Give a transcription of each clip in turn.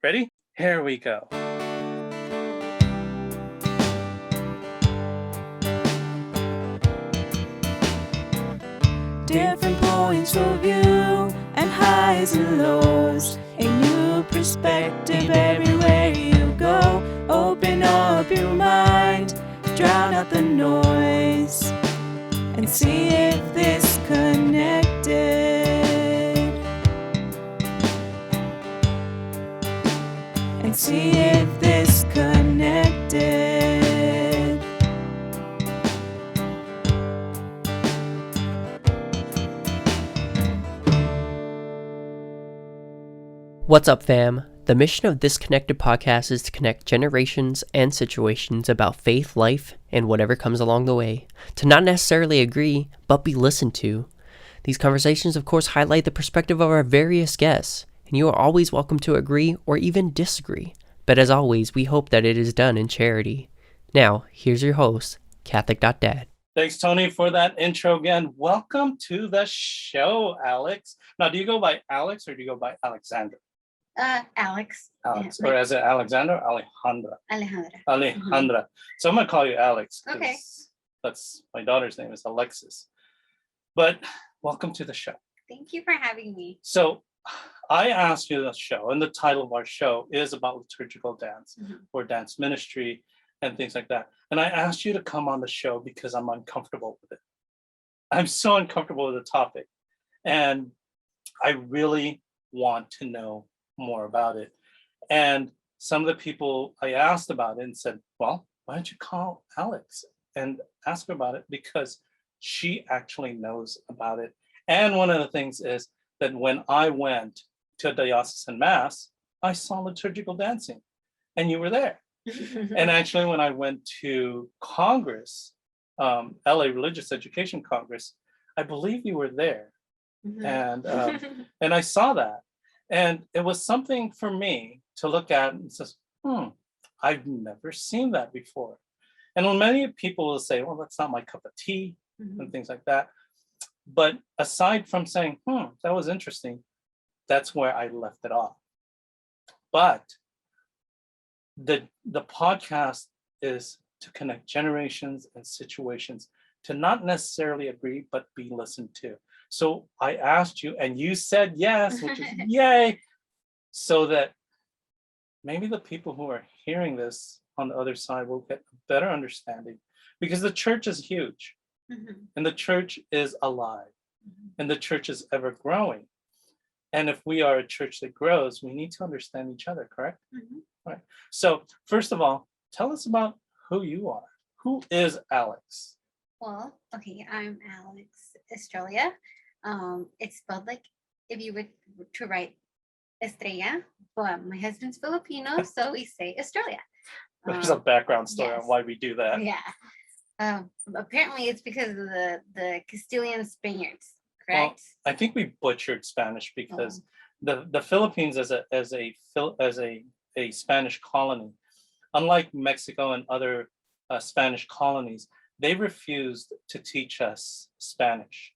Ready? Here we go. Different points of view and highs and lows. A new perspective everywhere you go. Open up your mind, drown out the noise, and see if this connected. And see if this connected. What's up, fam? The mission of this Connected podcast is to connect generations and situations about faith, life, and whatever comes along the way. To not necessarily agree, but be listened to. These conversations, of course, highlight the perspective of our various guests, and you are always welcome to agree or even disagree. But as always, we hope that it is done in charity. Now, here's your host, Catholic.Dad. Thanks, Tony, for that intro again. Welcome to the show, Alex. Now, do you go by Alex or do you go by Alexander? Alex. Alex. Yeah, Or is it Alexander or Alejandra? Alejandra. Alejandra. So I'm going to call you Alex. Okay. That's my daughter's name is Alexis. But welcome to the show. Thank you for having me. So I asked you the show, and the title of our show is about liturgical dance or dance ministry and things like that. And I asked you to come on the show because I'm uncomfortable with it. I'm so uncomfortable with the topic. And I really want to know more about it. And some of the people I asked about it and said, well, why don't you call Alex and ask her about it? Because she actually knows about it. And one of the things is that when I went to a diocesan mass, I saw liturgical dancing and you were there. And actually, when I went to Congress, LA Religious Education Congress, I believe you were there. And I saw that. And it was something for me to look at and says, I've never seen that before. And when many people will say, well, that's not my cup of tea and things like that. But aside from saying, that was interesting, that's where I left it off. But the podcast is to connect generations and situations, to not necessarily agree, but be listened to. So I asked you, and you said yes, which is yay, so that maybe the people who are hearing this on the other side will get a better understanding, because the church is huge, and the church is alive, and the church is ever growing. And if we are a church that grows, we need to understand each other, correct? Right. So first of all, tell us about who you are. Who is Alex? Well, okay, I'm Alex Estrella. It's spelled like if you were to write Estrella, but my husband's Filipino, so we say Estrella. There's a background story yes. on why we do that. Yeah. Apparently, it's because of the Castilian Spaniards, Well, correct? I think we butchered Spanish because the Philippines as a Spanish colony, unlike Mexico and other Spanish colonies, they refused to teach us Spanish.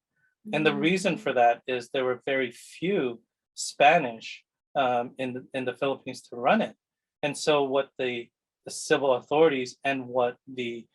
And the reason for that is there were very few Spanish in the Philippines to run it. And so what the civil authorities and what the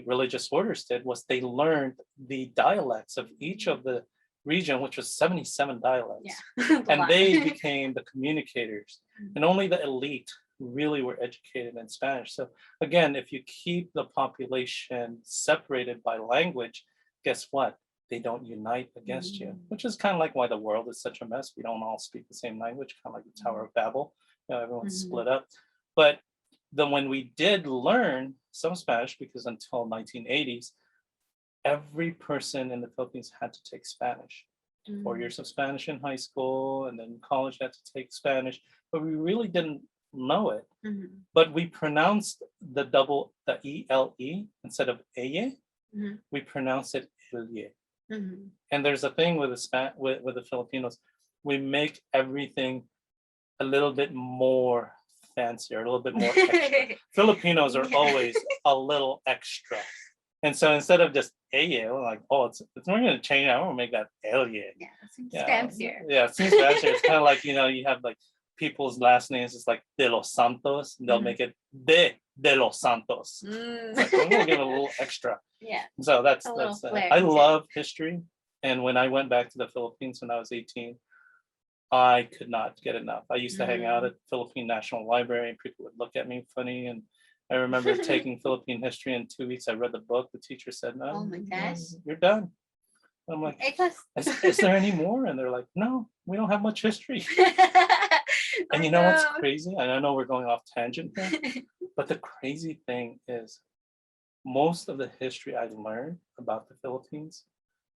religious orders did was they learned the dialects of each of the region, which was 77 dialects. Yeah. And they became the communicators. And only the elite really were educated in Spanish. So again, if you keep the population separated by language, guess what? They don't unite against you, which is kind of like why the world is such a mess. We don't all speak the same language, kind of like the Tower of Babel. Everyone's split up. But then when we did learn some Spanish, because until 1980s, every person in the Philippines had to take Spanish. 4 years of Spanish in high school, and then college had to take Spanish, but we really didn't know it. But we pronounced the ELE instead of eye. We pronounce it ilye. And there's a thing with the Filipinos, we make everything a little bit more fancier, a little bit more extra. Filipinos are always a little extra. And so instead of just we're like, we're going to change it. I want to make that elye. Yeah, it seems fancier. Yeah, it seems fancier. It's kind of like, you have like people's last names is like De Los Santos, they'll make it De Los Santos. It's like, I'm gonna give it a little extra. Yeah. So that's A little flair I into it. love history, and when I went back to the Philippines when I was 18, I could not get enough. I used to hang out at Philippine National Library, and people would look at me funny. And I remember taking Philippine history in 2 weeks. I read the book. The teacher said, "No, Oh my gosh. you're done." I'm like, A+. is there any more? And they're like, "No, we don't have much history." And Oh, you know what's no. crazy? And I know we're going off tangent here, but the crazy thing is most of the history I learned about the Philippines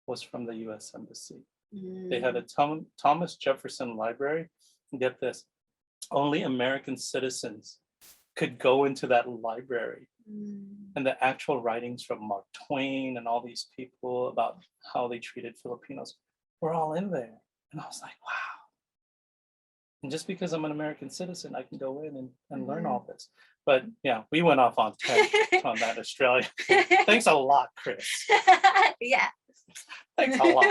was from the US Embassy. They had a Thomas Jefferson Library. And get this, only American citizens could go into that library. And the actual writings from Mark Twain and all these people about how they treated Filipinos were all in there. And I was like, wow. And just because I'm an American citizen, I can go in and learn all this. But yeah, we went off on that Australia. Thanks a lot, Chris. Yeah. Thanks a lot.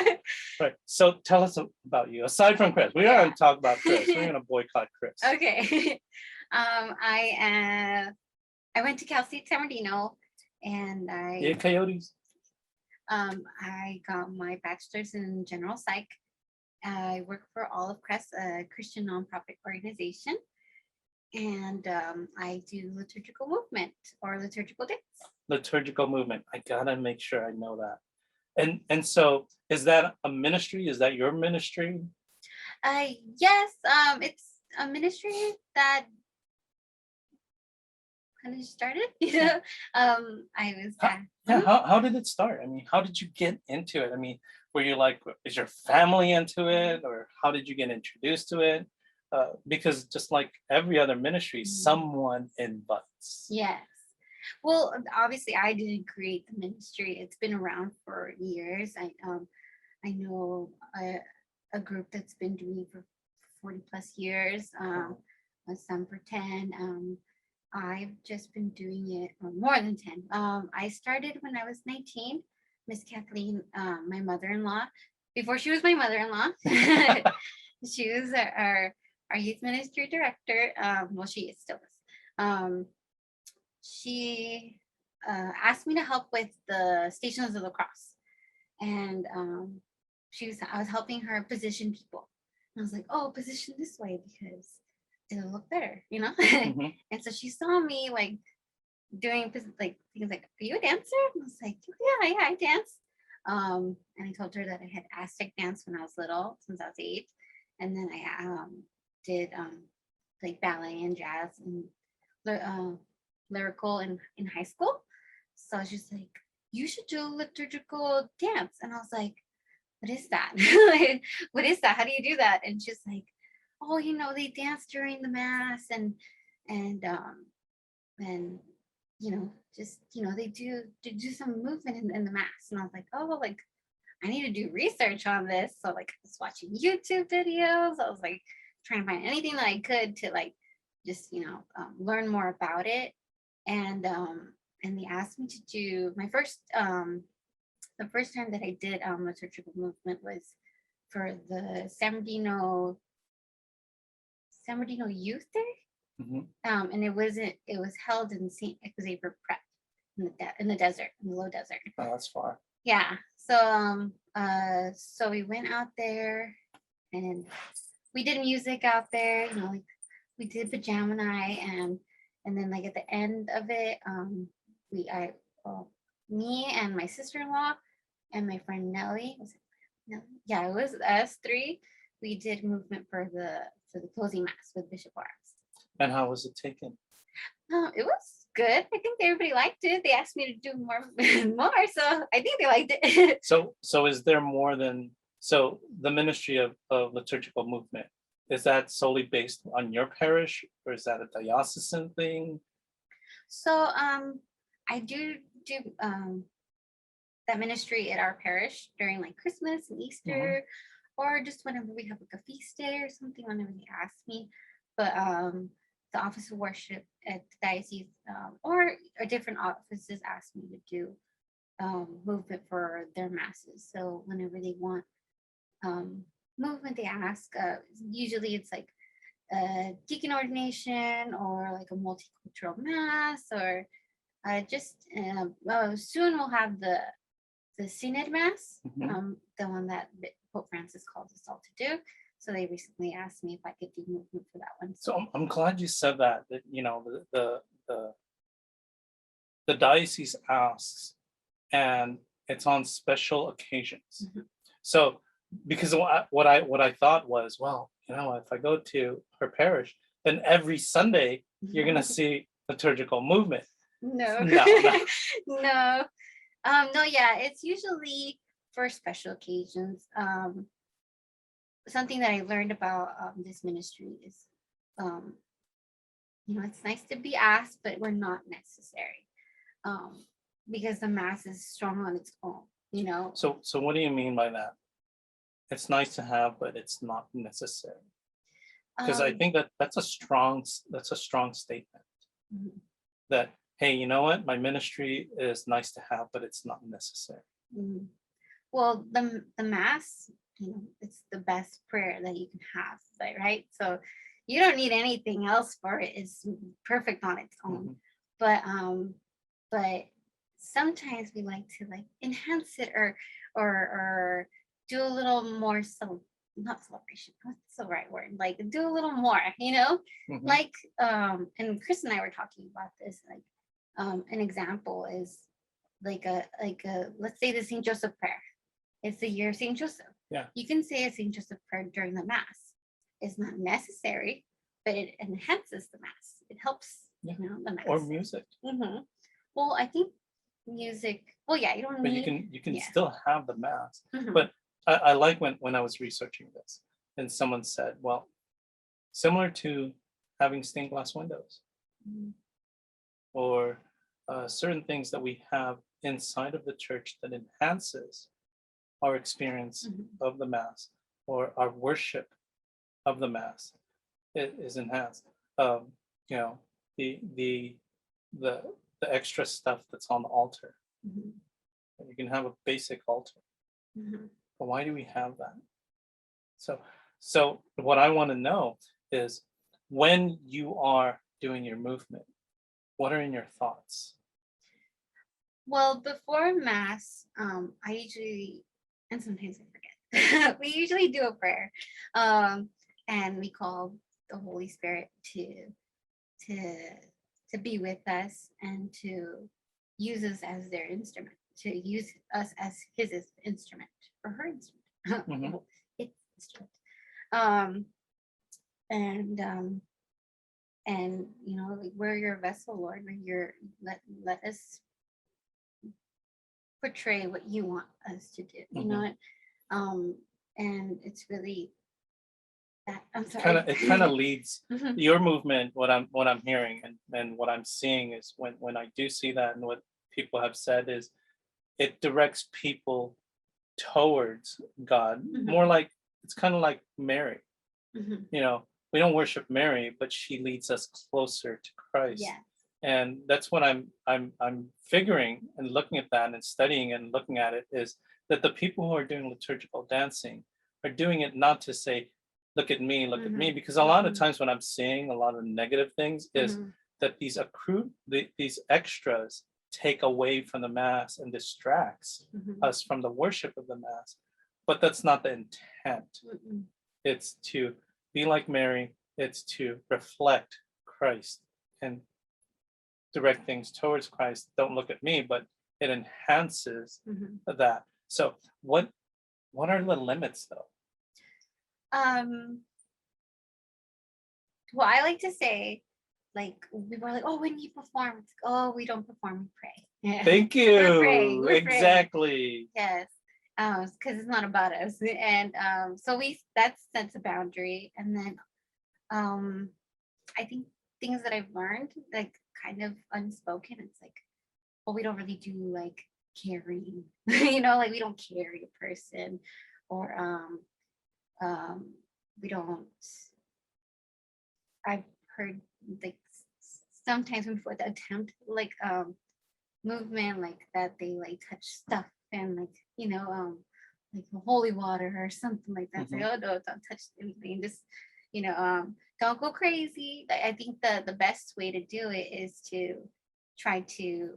Right. So tell us about you. Aside from Chris, we are going to talk about Chris. We're going to boycott Chris. Okay. I went to Cal State San Bernardino, and Yeah, Coyotes. I got my bachelor's in general psych. I work for Olive Crest, a Christian nonprofit organization, and I do liturgical movement or liturgical dance. Liturgical Movement. I gotta make sure I know that. And so, is that a ministry? Is that your ministry? Yes. It's a ministry that kind of started. I was. How did it start? I mean, how did you get into it? I mean, were you like, is your family into it, or how did you get introduced to it? Because just like every other ministry, someone invites. Yes. Well, obviously, I didn't create the ministry. It's been around for years. I know a group that's been doing it for 40 plus years. Some for 10. I've just been doing it for more than 10. I started when I was 19. Miss Kathleen, my mother-in-law, before she was my mother-in-law, she was our youth ministry director. Well, she is still is. She asked me to help with the Stations of the Cross, and I was helping her position people. And I was like, oh, position this way because it'll look better, you know. And so she saw me like doing like things like, are you a dancer? And I was like, yeah, I dance. And I told her that I had Aztec dance when I was little, since I was 8, and then I did like ballet and jazz and lyrical in high school. So she's like, you should do liturgical dance. And I was like, what is that? What is that? How do you do that? And she's like, oh, they dance during the mass and they do some movement in the mass. And I was like, oh, like I need to do research on this. So like I was watching YouTube videos. I was like trying to find anything that I could to like just learn more about it. And they asked me to do my first the first time that I did liturgical movement was for the San Bernardino Youth Day. And it was held in St. Xavier Prep in the desert, in the low desert. Oh, that's far. Yeah. So so we went out there and we did music out there, like we did pajama night, and then like at the end of it, me and my sister-in-law and my friend Nellie, was it Nellie? Yeah, it was us 3. We did movement for the closing mass with Bishop Arms. And how was it taken? It was good. I think everybody liked it. They asked me to do more, so I think they liked it. So is there more than the ministry of liturgical movement? Is that solely based on your parish, or is that a diocesan thing? So I do that ministry at our parish during like Christmas and Easter, or just whenever we have like a feast day or something, whenever they ask me. But the office of worship at the diocese or different offices ask me to do movement for their masses. So whenever they want movement, they ask. Usually it's like a deacon ordination or like a multicultural mass, or just soon we'll have the Synod Mass, the one that Pope Francis called us all to do. So they recently asked me if I could do movement for that one. So I'm glad you said that. That the diocese asks, and it's on special occasions. So because what I thought was, well, if I go to her parish, then every Sunday you're gonna see liturgical movement. No. No. No. No, yeah, it's usually for special occasions. Something that I learned about this ministry is, it's nice to be asked, but we're not necessary, because the Mass is strong on its own. So what do you mean by that? It's nice to have, but it's not necessary. Because I think that's a strong statement. That, hey, you know what? My ministry is nice to have, but it's not necessary. Well, the Mass, it's the best prayer that you can have, right? So you don't need anything else for it. It's perfect on its own. But sometimes we like to enhance it or do a little more, not celebration, what's the right word, do a little more, and Chris and I were talking about this, an example is like a let's say the Saint Joseph prayer. It's the year of Saint Joseph. Yeah, you can say a Saint Joseph prayer during the Mass. It's not necessary, but it enhances the Mass. It helps, the Mass. Or music. Well, I think music, well, yeah, you don't need, but you can still have the Mass. But I like when I was researching this and someone said, well, similar to having stained glass windows or certain things that we have inside of the church that enhances our experience of the Mass or our worship of the Mass, it is enhanced. The extra stuff that's on the altar. You can have a basic altar. But why do we have that? So what I want to know is, when you are doing your movement, what are in your thoughts? Well, before Mass, I usually, and sometimes I forget, we usually do a prayer, and we call the Holy Spirit to be with us and to use us as their instrument, to use us as his instrument or her instrument. It's instrument. And we're your vessel, Lord. Let us portray what you want us to do. And it's really that. I'm sorry. It kind of leads your movement. What I'm hearing and what I'm seeing is when I do see that, and what people have said is, it directs people towards God. More like, it's kind of like Mary. We don't worship Mary, but she leads us closer to Christ. Yeah. And that's what I'm figuring and looking at that and studying and looking at it, is that the people who are doing liturgical dancing are doing it not to say, look at me, because a lot of times when I'm seeing a lot of negative things is that these extras take away from the Mass and distracts us from the worship of the Mass. But that's not the intent. It's to be like Mary. It's to reflect Christ and direct things towards Christ. Don't look at me, but it enhances that. So what are the limits, though? Well, I like to say, people are like, oh, when you perform, it's like, oh, we don't perform, we pray. Thank you. We're praying. Exactly. Yes. Because it's not about us. And so that sets a boundary. And then I think things that I've learned, kind of unspoken, it's well, we don't really do carrying, we don't carry a person, or we don't, I've heard sometimes before the attempt movement that, they touch stuff and holy water or something like that. Say, oh no, don't touch anything, just don't go crazy. I think the best way to do it is to try to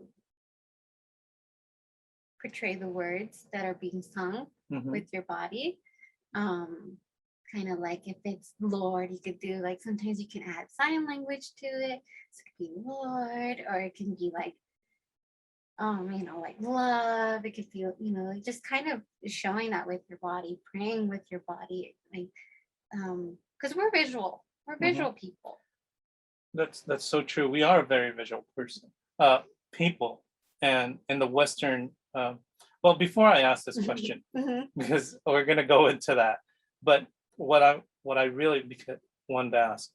portray the words that are being sung with your body. Kind of like if it's Lord, you could do like sometimes you can add sign language to it. So it could be Lord, or it can be like like love. It could feel, like just kind of showing that with your body, praying with your body, like because we're visual people. That's so true. We are a very visual people, and in the Western. Well, before I ask this question, because we're gonna go into that, but what I really wanted to ask,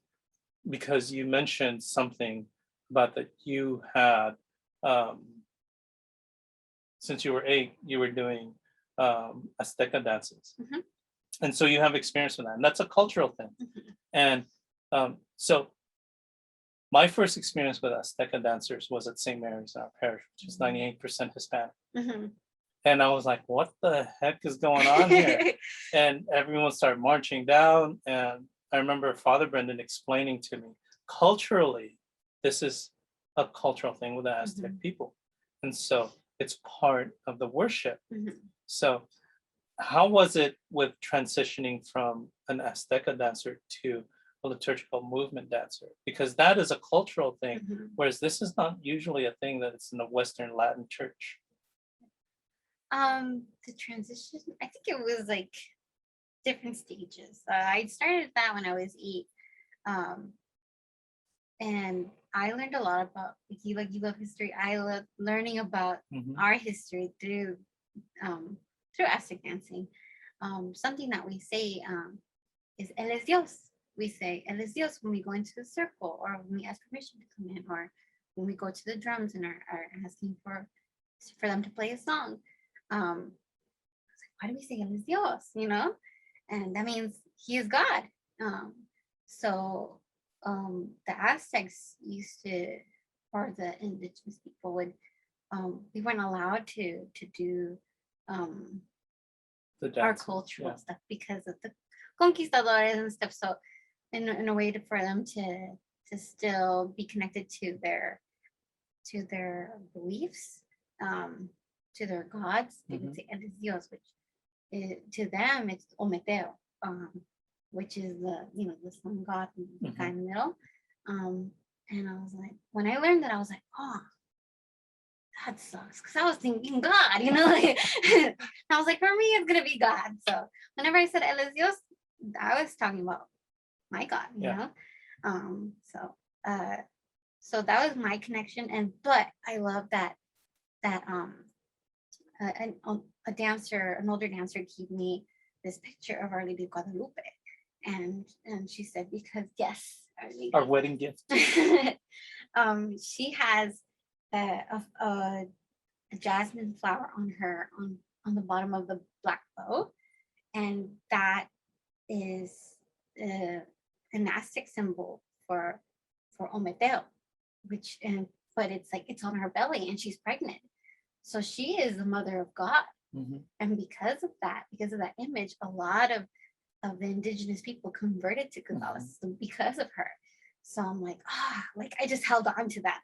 because you mentioned something about that you had since you were 8, you were doing Azteca dances, and so you have experience with that, and that's a cultural thing, and so. My first experience with Azteca dancers was at St. Mary's in our parish, which is 98% Hispanic. And I was like, what the heck is going on here? And everyone started marching down. And I remember Father Brendan explaining to me, culturally, this is a cultural thing with the Aztec people. And so it's part of the worship. So how was it with transitioning from an Azteca dancer to a liturgical movement dancer? Because that is a cultural thing, whereas this is not usually a thing that's in the Western Latin church. The transition, I think it was like different stages. I started that when I was 8, and I learned a lot about you love history. I love learning about our history through Aztec dancing. Something that we say is "Él es Dios." We say "Él es Dios" when we go into the circle, or when we ask permission to come in, or when we go to the drums and are asking for them to play a song. I was like, why do we say "Él es Dios"? And that means He is God. So the Aztecs used to, or the indigenous people would, we weren't allowed to do our cultural stuff because of the conquistadores and stuff. So in a way for them to still be connected to their beliefs, to their gods, they would say "El es Dios," which to them it's Ometeo, which is the sun god, the guy in the middle. And I was like, when I learned that, I was like, oh, that sucks, because I was thinking God, I was like, for me, it's gonna be God. So whenever I said "El es Dios," I was talking about my God, you know. So that was my connection, but I love that an older dancer gave me this picture of Our Lady of Guadalupe, and she said, because yes, our wedding gift. She has a jasmine flower on the bottom of the black bow, and that is an Aztec symbol for Ometeo, but it's on her belly and she's pregnant. So she is the mother of God. And because of that image, a lot of the indigenous people converted to Catholicism because of her. So I'm like, I just held on to that.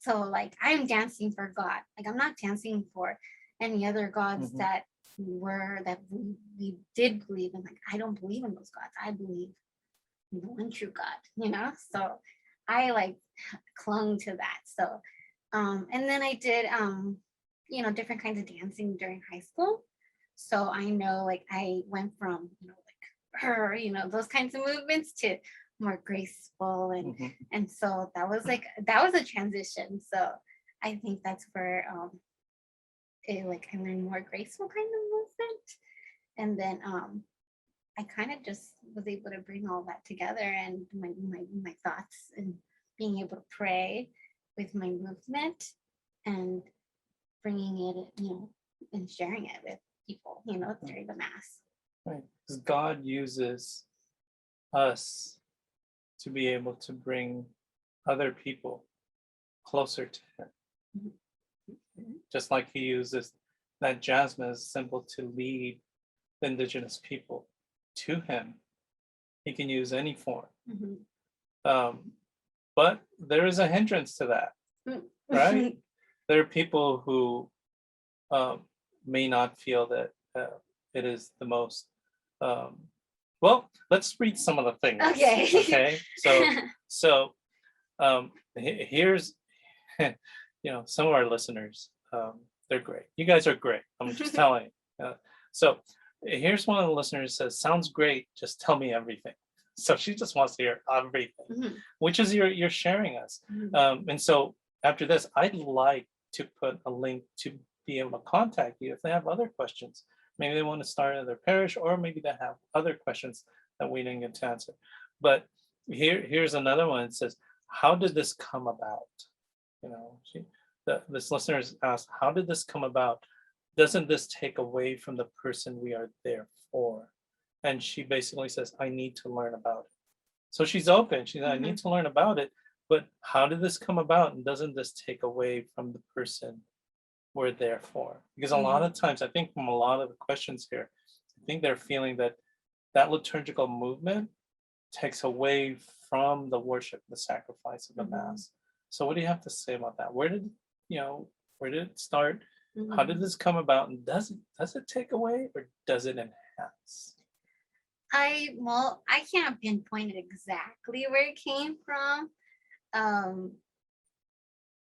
So I'm dancing for God. I'm not dancing for any other gods that we did believe in. I don't believe in those gods. I believe in the one true God, So I clung to that. So and then I did different kinds of dancing during high school. So I know I went from her, those kinds of movements to more graceful, and so that was a transition. So I think that's where I learned more graceful kind of movement, and then I kind of just was able to bring all that together, and my thoughts, and being able to pray with my movement and bringing it, and sharing it with people, during the Mass. Right, because God uses us to be able to bring other people closer to Him. Just like He uses that jasmine as a symbol to lead the indigenous people to Him. He can use any form. Mhm. But there is a hindrance to that, right? There are people who may not feel that it is the most. Um, well, let's read some of the things. Okay. Okay. So here's, some of our listeners. They're great. You guys are great. I'm just telling you. So here's one of the listeners says, "Sounds great. Just tell me everything." So she just wants to hear everything, Mhm. which is you're sharing us. Mhm. And so after this, I'd like to put a link to be able to contact you if they have other questions. Maybe they want to start in their parish, or maybe they have other questions that we didn't get to answer. But here's another one. It says, "How did this come about?" This listener has asked, "How did this come about? Doesn't this take away from the person we are there for?" And she basically says, "I need to learn about it." So she's open. She's like, "I need to learn about it, but how did this come about? And doesn't this take away from the person we're there for?" Because a lot of times, I think from a lot of the questions here, I think they're feeling that that liturgical movement takes away from the worship, the sacrifice of the Mass. So what do you have to say about that? Where did it start? How did this come about? And does it take away or does it enhance? I can't pinpoint it exactly where it came from. Um,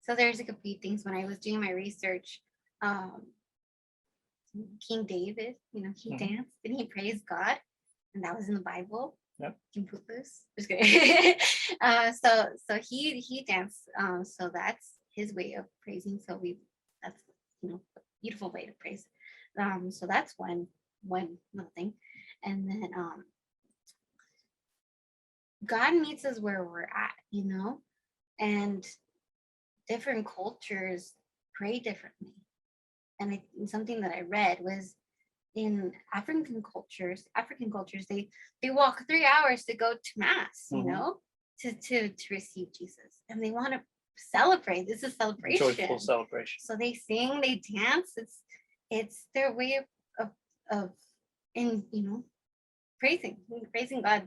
so there's like a few things when I was doing my research. Um, King David, he danced and he praised God, and that was in the Bible. Yep. Can put this. Just kidding. So he danced. So that's his way of praising. That's a beautiful way to praise. So that's one little thing, and then God meets us where we're at, and different cultures pray differently. And something that I read was in African cultures, they walk 3 hours to go to mass, to receive Jesus, and they want to celebrate. This is celebration, Joyful celebration. So they sing, they dance. It's their way of praising God.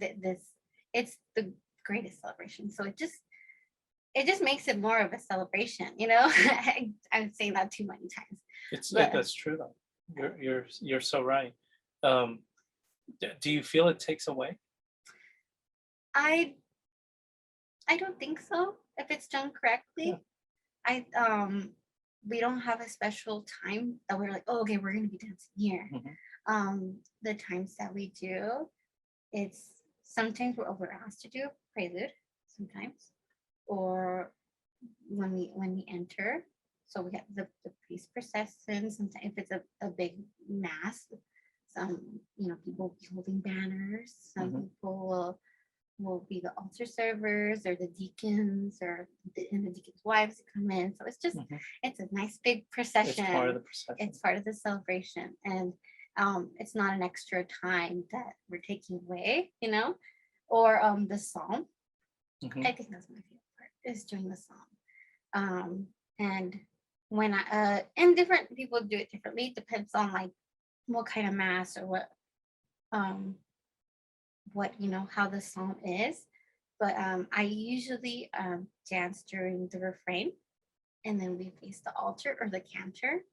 It's the greatest celebration. So it just makes it more of a celebration. I'm saying that too many times. That's true though. You're so right. Do you feel it takes away? I don't think so. If it's done correctly, I we don't have a special time that we're like, oh, okay, we're gonna be dancing here. The times that we do, it's sometimes we're asked to do prelude, sometimes, or when we enter. So we have the priest procession. Sometimes if it's a big mass, some people will be holding banners. Some people will be the altar servers or the deacons and the deacons' wives come in. So it's just it's a nice big procession. It's part of the procession. It's part of the celebration, and it's not an extra time that we're taking away, or the psalm. I think that's my favorite part, is doing the psalm. And when and different people do it differently. It depends on like what kind of mass or what how the psalm is. But I usually dance during the refrain, and then we face the altar or the cantor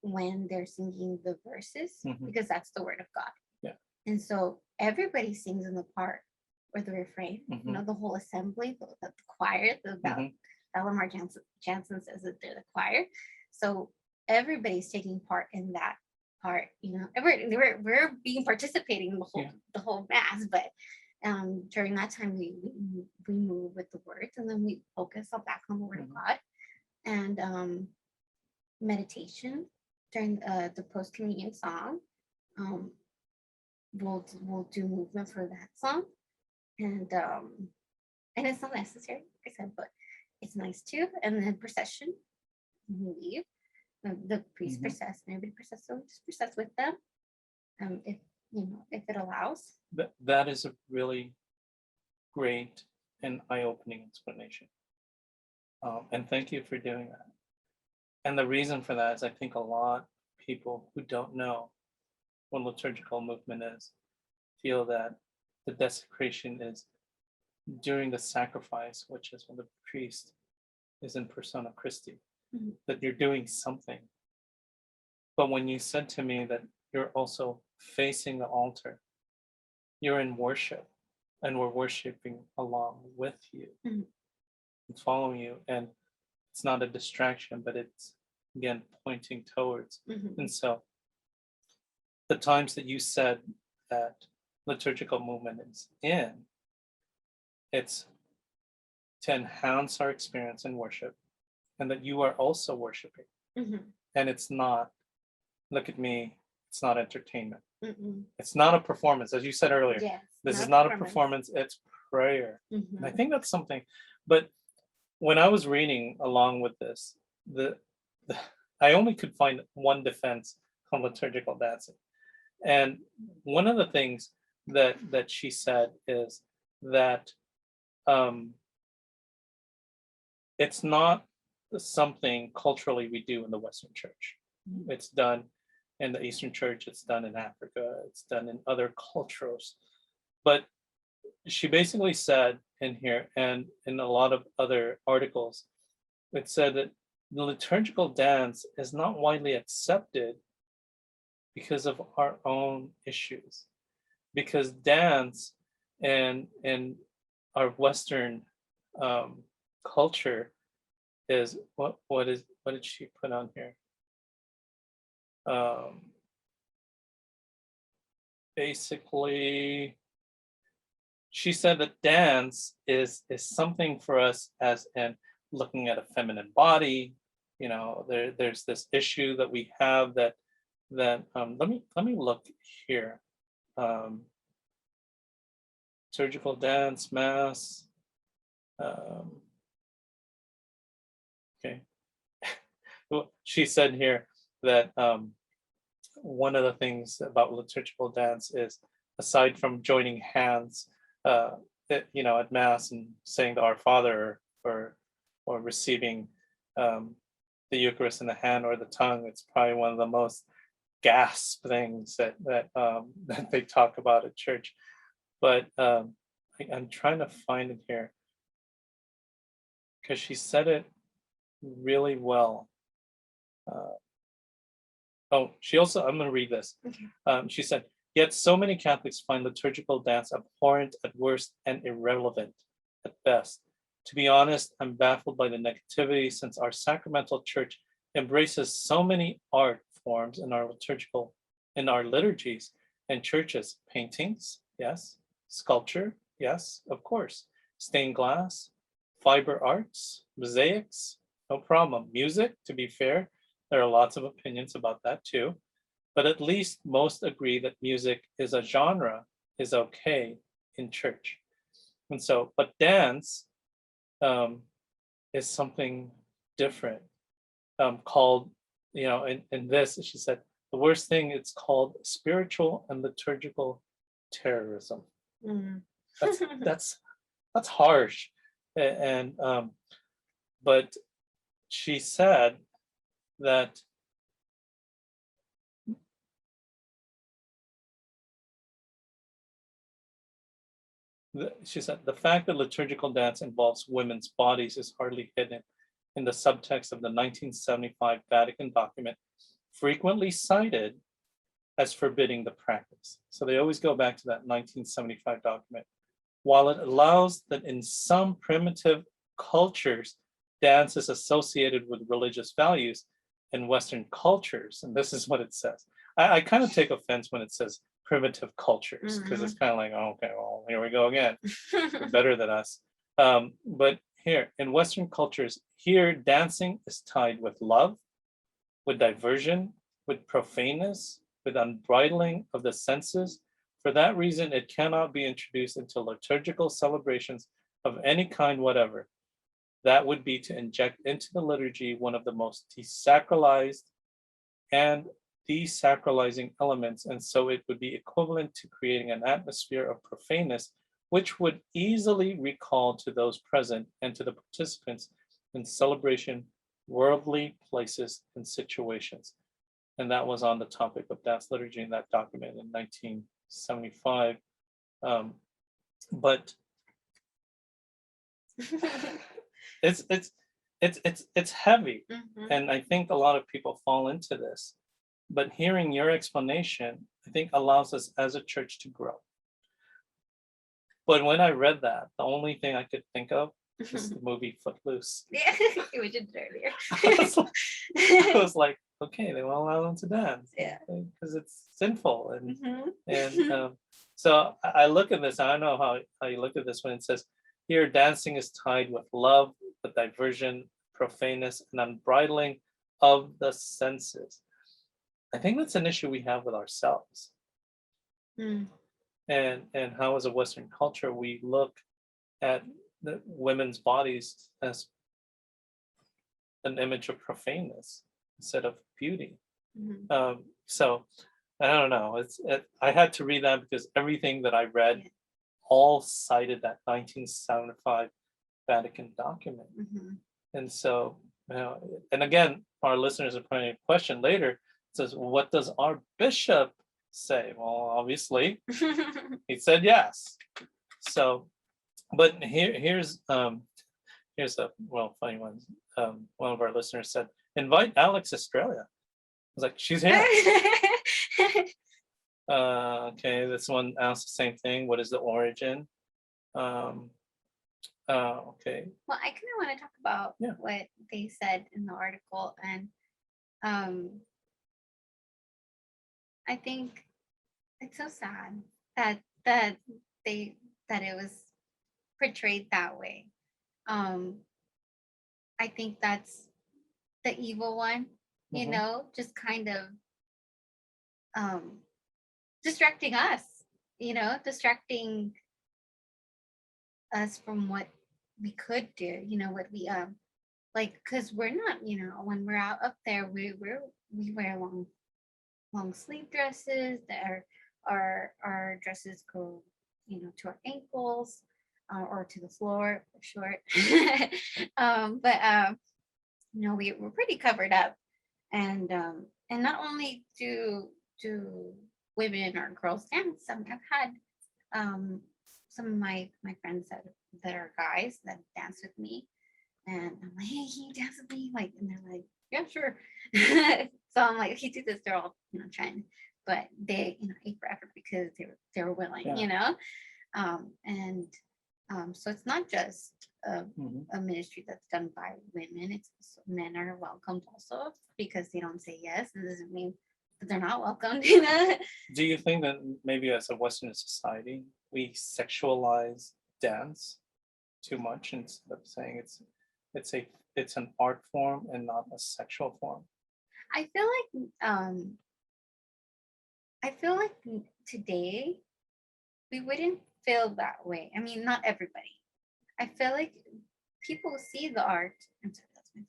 when they're singing the verses, because that's the word of God. Yeah. And so everybody sings in the part or the refrain. The whole assembly, the choir, Lamar Jansen says that they're the choir. So everybody's taking part in that part. We're being participating in the whole mass, but during that time we move with the words, and then we focus back on the word of God, and meditation during the post communion song. We'll do movement for that song, and it's not necessary, like I said, but it's nice too. And then procession, we leave. The priest process, and everybody process, so just process with them, if it allows. That is a really great and eye-opening explanation, and thank you for doing that. And the reason for that is I think a lot of people who don't know what liturgical movement is feel that the desecration is during the sacrifice, which is when the priest is in persona Christi, Mhm. that you're doing something. But when you said to me that you're also facing the altar, you're in worship, and we're worshiping along with you Mhm. and following you. And it's not a distraction, but it's again pointing towards. Mhm. And so the times that you said that liturgical movement is in, it's to enhance our experience in worship, and that you are also worshiping. Mhm. And it's not, look at me, it's not entertainment. Mhm. It's not a performance, as you said earlier. Yes. This is not a performance, it's prayer. And I Mhm. think that's something. But when I was reading along with this, the I only could find one defense on liturgical dancing. And one of the things that she said is that um, it's not something culturally we do in the Western Church. It's done in the Eastern Church, it's done in Africa, it's done in other cultures. But she basically said in here and in a lot of other articles, it said that the liturgical dance is not widely accepted because of our own issues. Because dance and our Western um, culture is what did she put on here? Um, Basically, she said that dance is something for us as in looking at a feminine body. You know, there's this issue that we have that let me look here. Um, Surgical dance, mass. Um, okay. Well, she said here that one of the things about liturgical dance is, aside from joining hands, uh, at mass and saying the Our Father, or receiving um, the Eucharist in the hand or the tongue, it's probably one of the most gasp things that that they talk about at church. But I'm trying to find it here because she said it really well. Uh, Oh, she also, I'm going to read this. Okay. She said, yet so many Catholics find liturgical dance abhorrent at worst and irrelevant at best. To be honest, I'm baffled by the negativity since our sacramental church embraces so many art forms in our liturgies and churches. Paintings, yes. Sculpture, yes, of course. Stained glass, fiber arts, mosaics, no problem. Music, to be fair, there are lots of opinions about that too, but at least most agree that music is a genre, is okay in church. And so, but dance um, is something different, called, in this, she said, the worst thing, it's called spiritual and liturgical terrorism. Mhm. That's that's harsh. And but she said that she said the fact that liturgical dance involves women's bodies is hardly hidden in the subtext of the 1975 Vatican document, frequently cited as forbidding the practice. So they always go back to that 1975 document. While it allows that in some primitive cultures, dance is associated with religious values, in Western cultures, and this is what it says. I kind of take offense when it says primitive cultures, because it's kind of like, oh, okay, well, here we go again. You're better than us. But here, in Western cultures, here dancing is tied with love, with diversion, with profaneness, with unbridling of the senses. For that reason, it cannot be introduced into liturgical celebrations of any kind whatever. That would be to inject into the liturgy one of the most desacralized and desacralizing elements, and so it would be equivalent to creating an atmosphere of profaneness, which would easily recall to those present and to the participants in celebration worldly places and situations. And that was on the topic of dance liturgy in that document in 1975. But It's heavy, Mhm. and I think a lot of people fall into this. But hearing your explanation, I think allows us as a church to grow. But when I read that, the only thing I could think of is the movie Footloose. Yeah, you mentioned it earlier. I was like, okay, they won't allow them to dance, Yeah. because it's sinful, and Mhm. so I look at this. I don't know how you look at this when it says here, dancing is tied with love, the diversion, profaneness, and unbridling of the senses. I think that's an issue we have with ourselves, Mm. and how as a Western culture we look at the women's bodies as an image of profaneness instead of beauty. Mhm. So I don't know. I had to read that because everything that I read Yeah. all cited that 1975 Vatican document. Mhm. And so, and again, our listeners are putting a question later. It says, what does our bishop say? Well, obviously, he said yes. So, but here's a funny one. One of our listeners said, invite Alex Estrella. I was like, she's here. Okay, this one asks the same thing. What is the origin? Um, okay. Well, I kind of want to talk about Yeah. what they said in the article, and um, I think it's so sad that they that it was portrayed that way. Um, I think that's the evil one, Mhm. just kind of um, distracting us, distracting us from what we could do, what we like, because we're not, when we're out up there, we wear long sleeve dresses that our dresses go, to our ankles, or to the floor, short. But we're pretty covered up, and not only do women or girls dance. I've had some of my friends that are guys that dance with me, and I'm like, hey, can you dance with me? Like, and they're like, yeah, sure. So I'm like, okay, do this. They're all, trying, but they, aim for effort because they were willing, Yeah. And so it's not just Mhm. a ministry that's done by women. It's also, men are welcomed also, because they don't say yes. It doesn't mean that they're not welcomed. Do you think that maybe as a Western society we sexualize dance too much instead of saying it's a it's an art form and not a sexual form? I feel like today we wouldn't feel that way. I mean, not everybody. I feel like people see the art. I'm sorry, that's my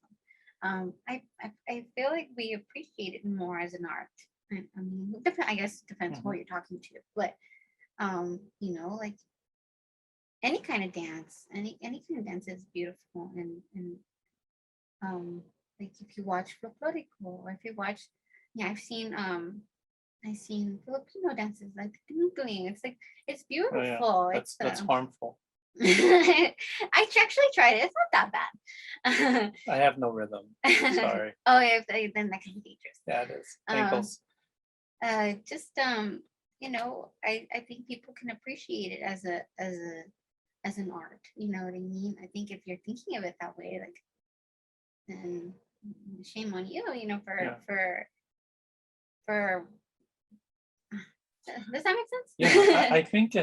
phone. I feel like we appreciate it more as an art. I mean, I guess it depends who Mhm. you're talking to, but like any kind of dance, any kind of dance is beautiful, and like if you watch folklorico, or if you watch, yeah, I've seen Filipino dances like twinkling. It's like it's Oh yeah, beautiful. that's harmful. I actually tried it. It's not that bad. I have no rhythm. Sorry. Oh, yeah, then that can be dangerous. Yeah, it is. Um, Ankles. just I think people can appreciate it as an art. You know what I mean? I think if you're thinking of it that way, like, then shame on you. Yeah. For does that make sense? Yeah, I think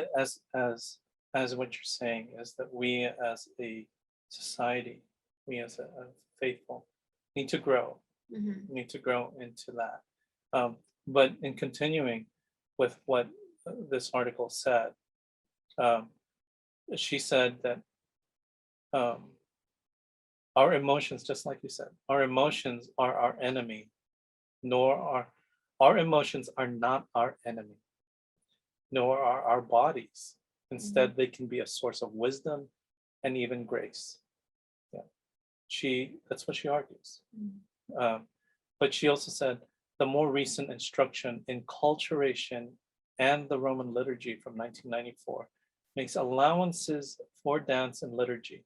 as what you're saying is that we as a society, we as a faithful need to grow. Mhm. We need to grow into that. But in continuing with what this article said, um, she said that um, our emotions, just like you said, our emotions are our enemy, nor are our emotions are not our enemy, nor are our bodies. Mhm. Instead, they can be a source of wisdom and even grace. Yeah. That's what she argues. Mhm. Um, but she also said the more recent instruction in culturation and the Roman liturgy from 1994 makes allowances for dance and liturgy.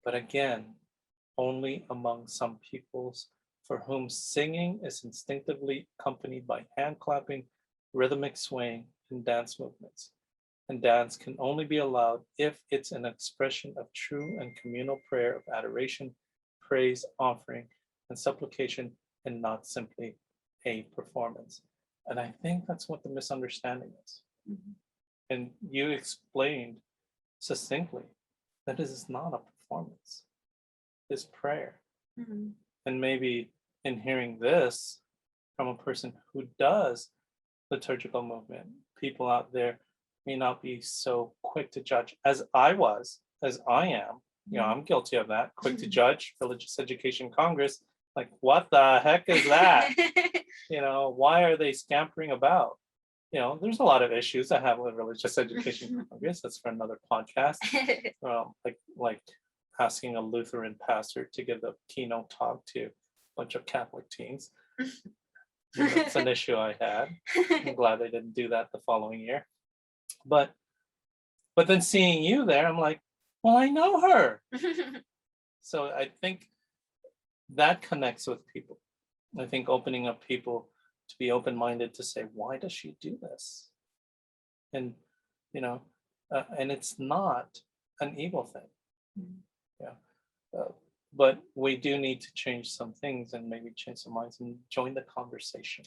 but again, only among some peoples for whom singing is instinctively accompanied by hand clapping, rhythmic swaying, and dance movements. And dance can only be allowed if it's an expression of true and communal prayer of adoration, praise, offering, and supplication, and not simply a performance. And I think that's what the misunderstanding is. Mhm. And you explained succinctly that this is not a performance, it's prayer. Mhm. And maybe in hearing this from a person who does liturgical movement, people out there may not be so quick to judge as I was, as I am. I'm guilty of that. Quick to judge, Religious Education Congress. Like, what the heck is that? Why are they scampering about? There's a lot of issues I have with Religious Education Congress. That's for another podcast. Like asking a Lutheran pastor to give the keynote talk to a bunch of Catholic teens. That's an issue I had. I'm glad they didn't do that the following year. But then seeing you there, I'm like, well, I know her. So I think that connects with people. I think opening up people to be open-minded to say, why does she do this? And and it's not an evil thing. Yeah. But we do need to change some things and maybe change some minds and join the conversation.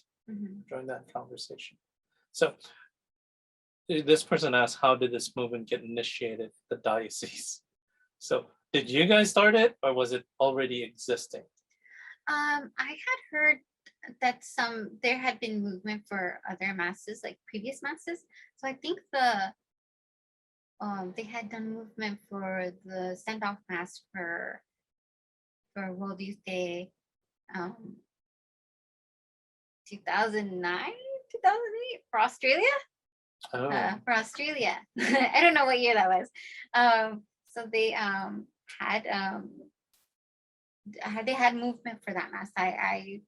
Join that conversation. So this person asked, how did this movement get initiated at the diocese? So did you guys start it, or was it already existing? I had heard that there had been movement for other masses, like previous masses. So I think they had done movement for the send-off mass for World Youth Day, 2009, 2008 for Australia. Oh, For Australia. I don't know what year that was. So they had movement for that mass. I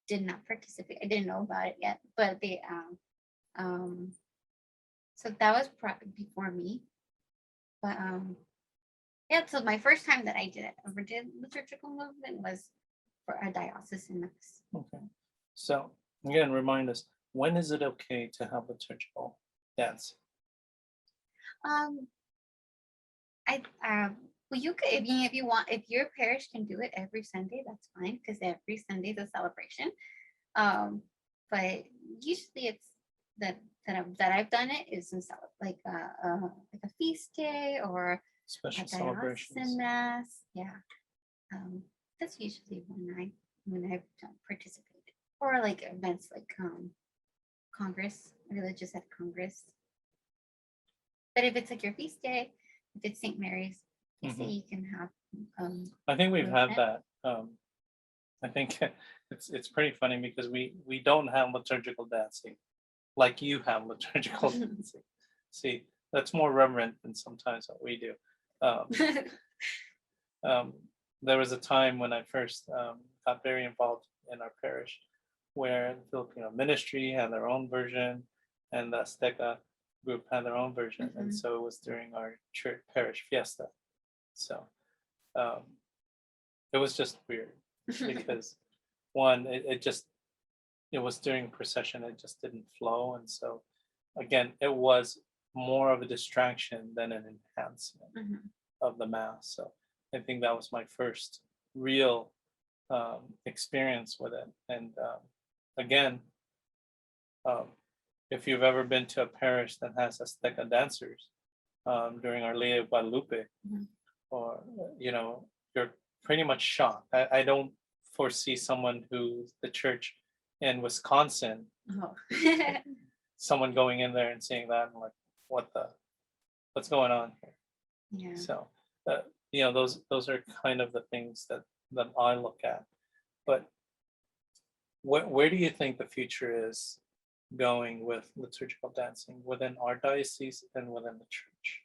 did not participate. I didn't know about it yet, but they so that was before me. But yeah, so my first time that I ever did liturgical movement was for a diocesan mass. okay. So again, remind us, when is it okay to have liturgical dance? Well, you could, if you want, if your parish can do it every Sunday, that's fine, because every Sunday is a celebration. But usually it's that I've done it is in like a feast day or Special a celebrations. diocesan mass. Yeah, that's usually when I've participated, or like events like Congress, religious at Congress. But if it's like your feast day, if it's St. Mary's, you say you can have. I think we've had movement. that. I think it's pretty funny because we don't have liturgical dancing like you have liturgical dancing. See, that's more reverent than sometimes what we do. There was a time when I first got very involved in our parish where the Filipino ministry had their own version and the Azteca group had their own version. And so it was during our church parish fiesta. So it was just weird because one, it was during procession, it just didn't flow. And so again, it was more of a distraction than an enhancement of the mass. So I think that was my first real experience with it. And again, if you've ever been to a parish that has Azteca dancers during Our Lady of Guadalupe, or you're pretty much shocked. I don't foresee someone who's the church in Wisconsin, someone going in there and seeing that and like, what's going on here? Yeah. So those are kind of the things that I look at. But where do you think the future is going with liturgical dancing within our diocese and within the church?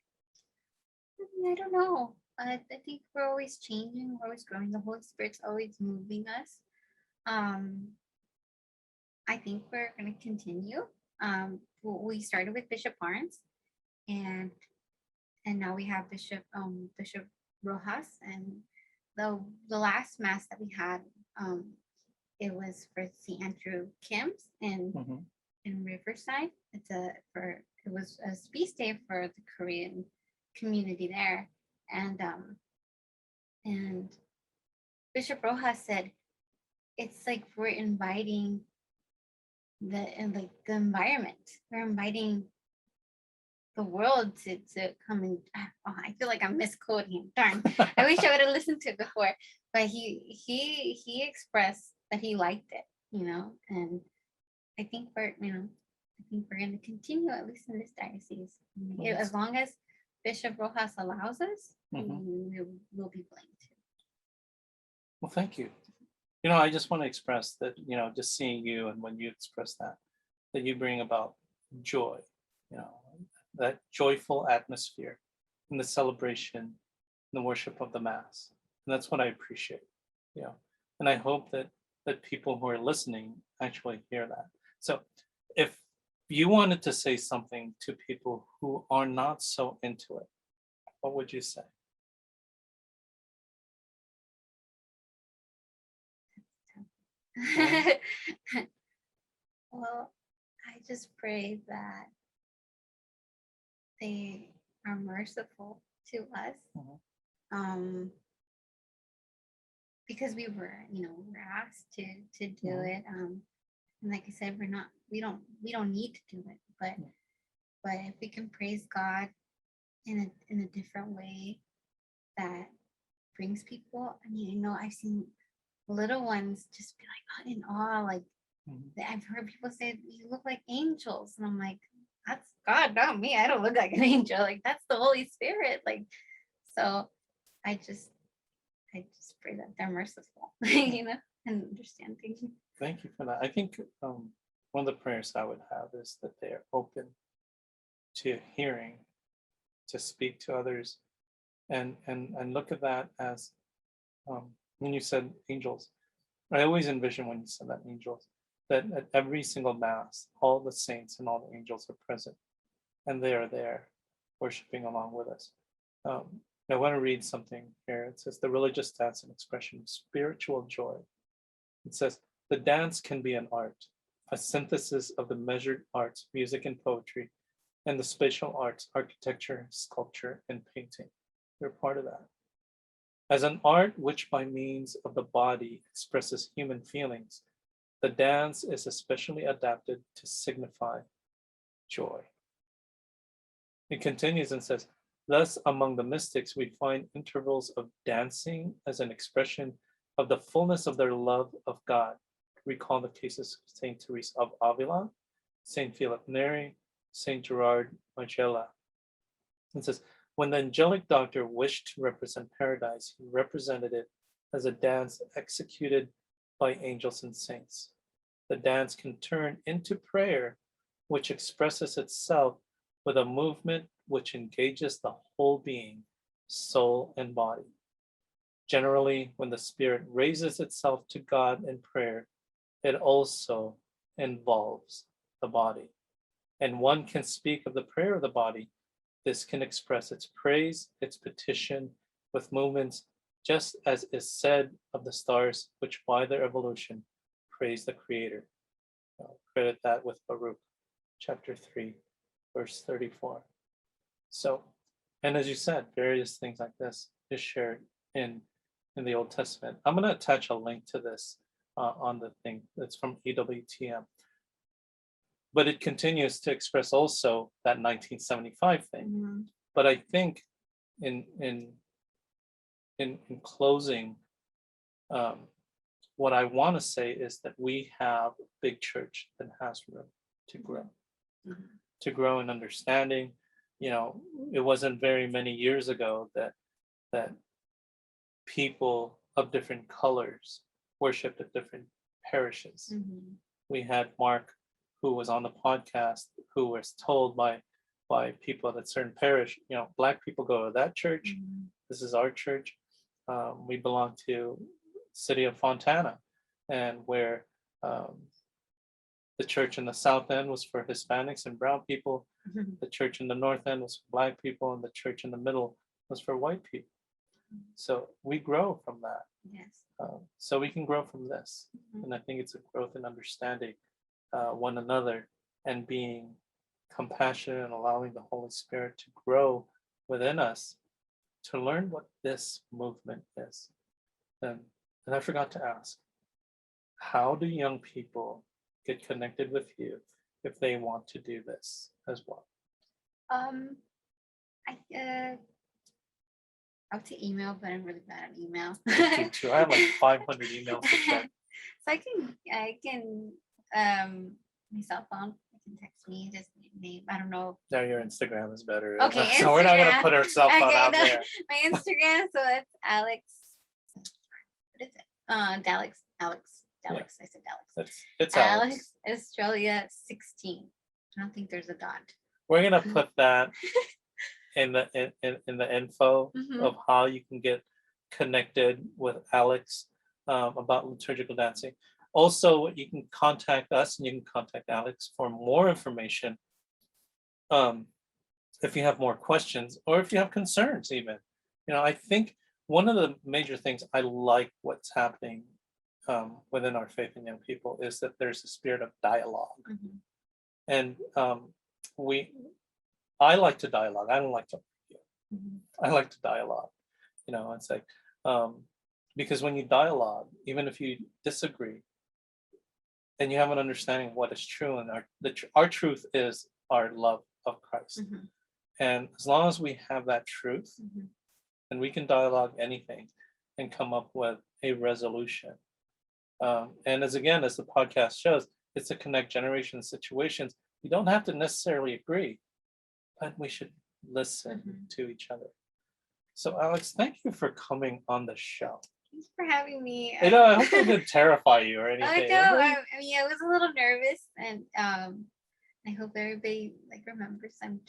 I don't know. I think we're always changing, we're always growing. The Holy Spirit's always moving us. I think we're going to continue. We started with Bishop Barnes, and now we have Bishop Rojas, and the last mass that we had, it was for St. Andrew Kim's in Riverside. It was a feast day for the Korean community there, and Bishop Rojas said it's like we're inviting the environment. We're inviting the world to come and I feel like I'm misquoting him. Darn. I wish I would have listened to it before. But he expressed that he liked it, and I think we're gonna continue, at least in this diocese. As long as Bishop Rojas allows us, we'll be willing to. Well, thank you. I just want to express that, just seeing you and when you express that you bring about joy, that joyful atmosphere in the celebration, in the worship of the Mass. And that's what I appreciate, and I hope that people who are listening actually hear that. So if you wanted to say something to people who are not so into it, what would you say? Well, I just pray that they are merciful to us, because we were asked to do it, and like I said, we don't need to do it, but if we can praise God in a different way that brings people. I've seen little ones just be like in awe, like I've heard people say you look like angels, and I'm like, that's God, not me. I don't look like an angel. Like, that's the Holy Spirit. Like, so I just pray that they're merciful, and understanding. Thank you for that. I think one of the prayers I would have is that they are open to hearing, to speak to others, and look at that as when you said angels. I always envision when you said that angels, that at every single Mass, all the saints and all the angels are present, and they are there worshiping along with us. I want to read something here. It says, the religious dance, an expression of spiritual joy. It says, the dance can be an art, a synthesis of the measured arts, music and poetry, and the spatial arts, architecture, sculpture, and painting. They're part of that. As an art which by means of the body expresses human feelings, the dance is especially adapted to signify joy. It continues and says, thus among the mystics we find intervals of dancing as an expression of the fullness of their love of God. Recall the cases of Saint Teresa of Avila, Saint Philip Neri, Saint Gerard Majella. It says, when the angelic doctor wished to represent paradise, he represented it as a dance executed by angels and saints. The dance can turn into prayer, which expresses itself with a movement which engages the whole being, soul and body. Generally, when the spirit raises itself to God in prayer, it also involves the body. And one can speak of the prayer of the body. This can express its praise, its petition, with movements, just as is said of the stars, which by their evolution praise the Creator. I'll credit that with Baruch, chapter 3, verse 34. So, and as you said, various things like this is shared in the Old Testament. I'm going to attach a link to this on the thing. It's from EWTM. But it continues to express also that 1975 thing. But I think in closing, what I want to say is that we have a big church that has room to grow in understanding. It wasn't very many years ago that people of different colors worshipped at different parishes. We had Mark, who was on the podcast, who was told by people at a certain parish, Black people go to that church. This is our church. We belong to city of Fontana, and where the church in the South End was for Hispanics and brown people. The church in the North End was for Black people, and the church in the middle was for white people. So we grow from that. Yes. So we can grow from this. Mhm. And I think it's a growth in understanding one another and being compassionate and allowing the Holy Spirit to grow within us to learn what this movement is. And I forgot to ask, how do young people get connected with you if they want to do this as well? Um, I I would say email, but I'm really bad at email. Me too. I have like 500 emails to check. So I can my cell phone. You can text me just name. I don't know. Now your Instagram is better. Okay, So we're not gonna Instagram. put our cell phone Okay, out no, there. my Instagram. So it's Alex. What is it? Dalix. Dalix. I said Dalix. It's Alex. Alex Estrella 16. I don't think there's a dot. We're gonna put that in the info Mhm. of how you can get connected with Alex about liturgical dancing. Also, you can contact us and you can contact Alex for more information. If you have more questions or if you have concerns, even. I think one of the major things I like what's happening within our faith in young people is that there's a spirit of dialogue, Mhm. and I like to dialogue. I don't like to argue. Mhm. I like to dialogue. It's like because when you dialogue, even if you disagree, and you have an understanding of what is true, and our truth is our love of Christ. Mhm. And as long as we have that truth, Mhm. then we can dialogue anything and come up with a resolution. And as the podcast shows, it's to connect generations situations. We don't have to necessarily agree, but we should listen Mhm. to each other. So, Alex, thank you for coming on the show. Thanks for having me. I hope it didn't terrify you or anything. I know. I mean, I was a little nervous, and I hope everybody remembers I'm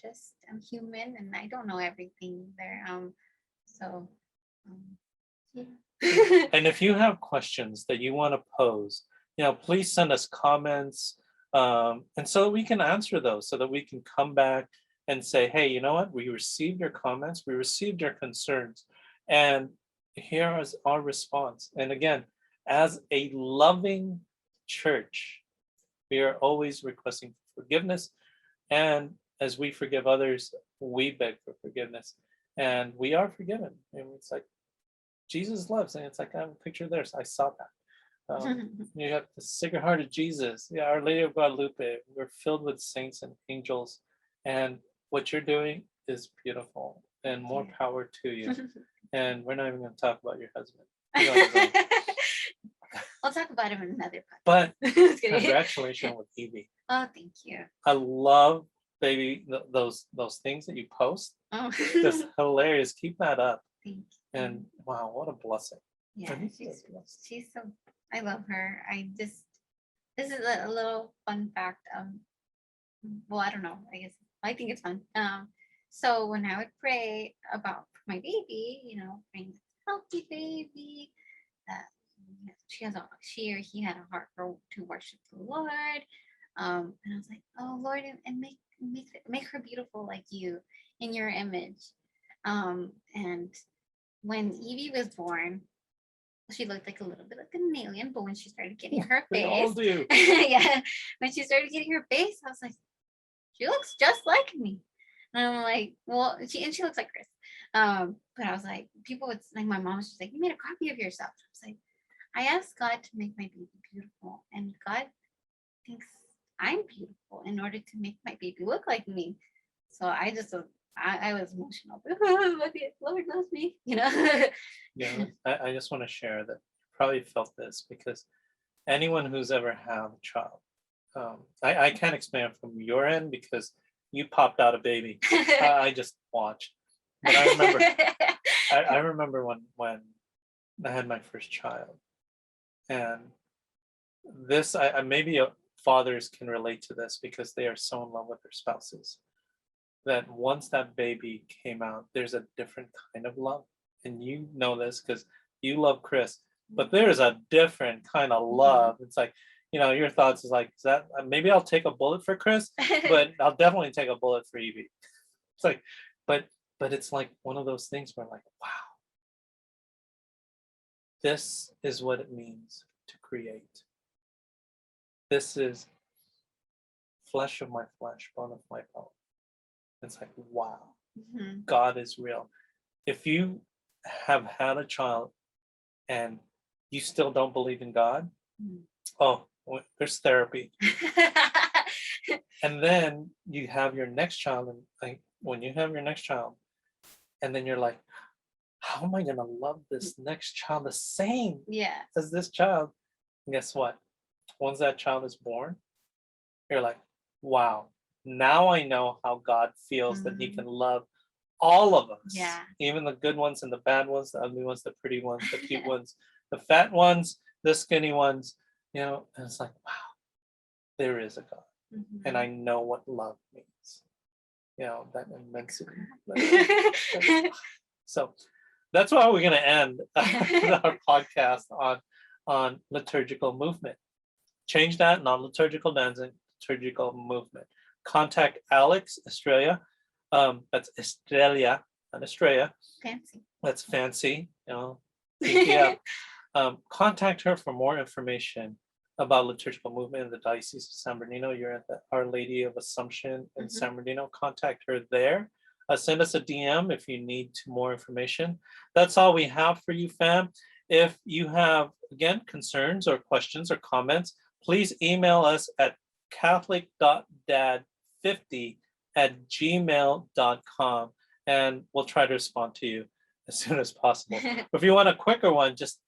human, and I don't know everything there. So, yeah. And if you have questions that you want to pose, please send us comments, and so that we can answer those, so that we can come back and say, hey, you know what? We received your comments, we received your concerns, and here is our response. And again, as a loving church, we are always requesting forgiveness. And as we forgive others, we beg for forgiveness. And we are forgiven. And it's like Jesus loves. And it's like, I have a picture there. So I saw that. You got the Sacred Heart of Jesus. Yeah, Our Lady of Guadalupe. We're filled with saints and angels. And what you're doing is beautiful. And more power to you. And we're not even going to talk about your husband. I'll talk about him in another podcast. But Just kidding. congratulations with Evie. Oh, thank you. I love, baby, those things that you post. Oh, Just hilarious. Keep that up. thank you. And wow, what a blessing. Yeah, Thank she's you. so. I love her. This is a little fun fact. Well, I don't know. I think it's fun. So when I would pray about my baby, praying healthy baby, that she or he had a heart to worship the Lord. And I was like, oh Lord, and make her beautiful like you in your image. And when Evie was born, she looked like a little bit like an alien, but when she started getting her They all face, do. yeah, when she started getting her face, I was like, she looks just like me. And I'm like, well, she looks like Chris. But I was like, people would like, my mom was just like, you made a copy of yourself. I was like, I asked God to make my baby beautiful, and God thinks I'm beautiful in order to make my baby look like me. So I was emotional. Lord loves me, Yeah, I just want to share that I probably felt this because anyone who's ever had a child, I can't explain it from your end because you popped out a baby. I just watched. But I remember when I had my first child, and this maybe fathers can relate to this because they are so in love with their spouses, that once that baby came out, there's a different kind of love. And you know this because you love Chris, but there's a different kind of love. It's like, your thoughts is like, is that maybe I'll take a bullet for Chris, but I'll definitely take a bullet for Evie. It's like, but it's like one of those things where like, wow, this is what it means to create. This is flesh of my flesh, bone of my bone. It's like, wow, God is real. If you have had a child and you still don't believe in God, oh, there's therapy. And then you have your next child, and like when you have your next child, and then you're like, how am I gonna love this next child the same as this child? And guess what? Once that child is born, you're like, wow, now I know how God feels that He can love all of us. Even the good ones and the bad ones, the ugly ones, the pretty ones, the cute ones, the fat ones, the skinny ones, and it's like, wow, there is a God. And I know what love means. That immensity. So that's why we're going to end our podcast on liturgical movement. Change that, non-liturgical dancing, liturgical movement. Contact Alex Estrella. That's Estrella, not Estrella. Fancy. That's fancy. Yeah. Contact her for more information about liturgical movement in the Diocese of San Bernardino. You're at the Our Lady of Assumption in San Bernardino. Contact her there. Send us a DM if you need more information. That's all we have for you, fam. If you have, again, concerns or questions or comments, please email us at catholic.dad50@gmail.com, and we'll try to respond to you as soon as possible. If you want a quicker one, just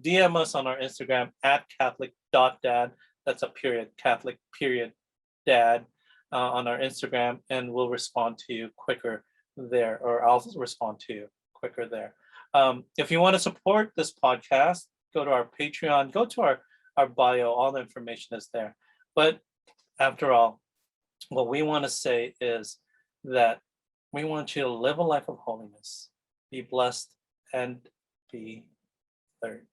DM us on our Instagram at catholic.dad. That's a period, Catholic period dad on our Instagram, and we'll respond to you quicker there, or I'll respond to you quicker there. If you want to support this podcast, go to our Patreon, go to our bio, all the information is there. But after all, what we want to say is that we want you to live a life of holiness, be blessed, and be third.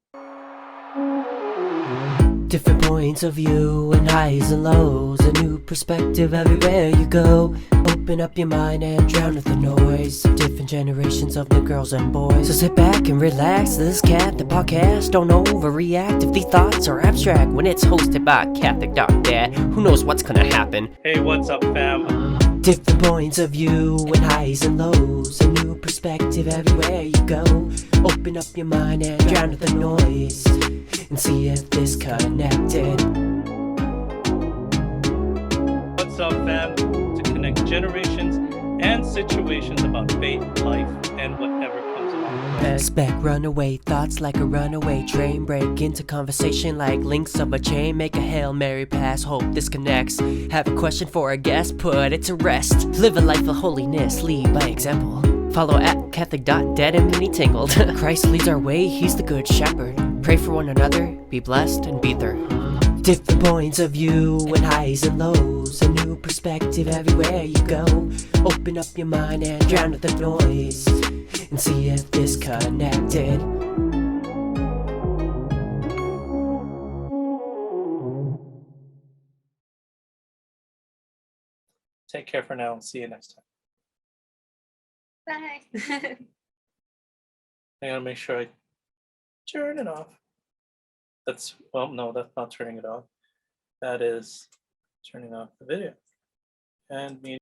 Different points of view and highs and lows, a new perspective everywhere you go. Open up your mind and drown out the noise of different generations of the girls and boys. So sit back and relax, this is Catholic Podcast. Don't overreact if these thoughts are abstract. When it's hosted by Catholic.dad, who knows what's gonna happen? Hey, what's up, fam? Different points of view and highs and lows, a new perspective everywhere you go. Open up your mind and drown out the noise, and see if this connected. What's up, fam? To connect generations and situations about faith, life, and whatever comes along the way. Expect runaway thoughts like a runaway train. Break into conversation like links of a chain. Make a Hail Mary pass, hope this connects. Have a question for a guest, put it to rest. Live a life of holiness, lead by example. Follow at Catholic.dad and Penny Tingled. Christ leads our way, He's the good shepherd. Pray for one another, be blessed, and be there. Different points of view and highs and lows, a new perspective everywhere you go. Open up your mind and drown out the noise, and see if this connected. Take care for now, and see you next time. Bye. I gotta make sure I turn it off. No, that's not turning it off. That is turning off the video. And me